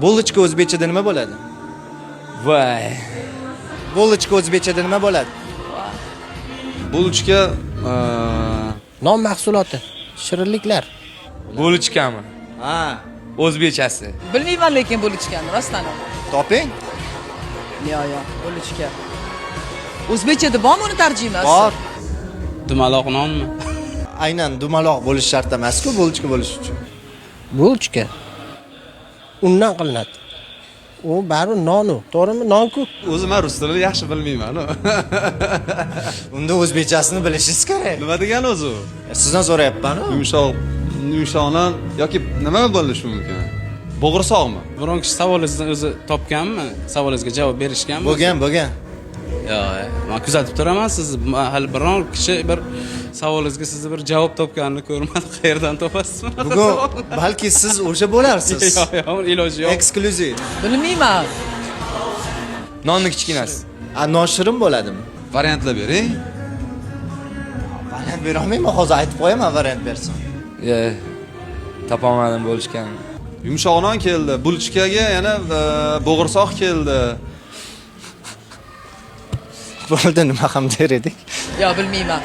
Bulochka o'zbekchada nima bo'ladi? Voy. Bulochka o'zbekchada nima bo'ladi? Bulochka Non mahsuloti, shirinliklar. Bulochkami? Ha, O'zbekchasi. Bilmayman lekin bulichkani rostdan. toping. Yo'q, bulichka. O'zbekchada bormi uni tarjimasi? Bor. Dumaloq nonmi? Aynan dumaloq bo'lish shart emas-ku, bulochka bo'lish uchun. Bulchka. Undan qilinadi. U bari nonu, to'g'rimi? Non-ku. o'zim ham rus tilini yaxshi bilmayman. Unda o'zbekchasini bilishingiz kerak. Nima degani o'zi? Sizdan so'rayapman-ku. Yumshoqdan yoki nima bo'lishi mumkin? Bo'g'irsoqmi? Biron kishi savolingizni o'zi topganmi? Savolingizga javob berishganmi? Bo'lgan. Yo'q, men kuzatib turaman sizni. Hali biron kishi bir savolingizga sizni bir javob topganini ko'rmadim. Qayerdan topasizmi? Bugun balki siz o'sha bo'larsiz. Yo'q, iloji yo'q. Eksklyuziv. Bilmayman. Nonni kichkinasi. Non shirin bo'ladimi? Variantlar bering. Variant bera olmayman, hozir aytib qo'yaman variant bersin. Topolmadim bo'lishgan. Yumshoq non keldi. Bulochkaga yana bo'g'irsoq keldi. Bo'ldi, nima ham der edik? Yo'q, bilmayman.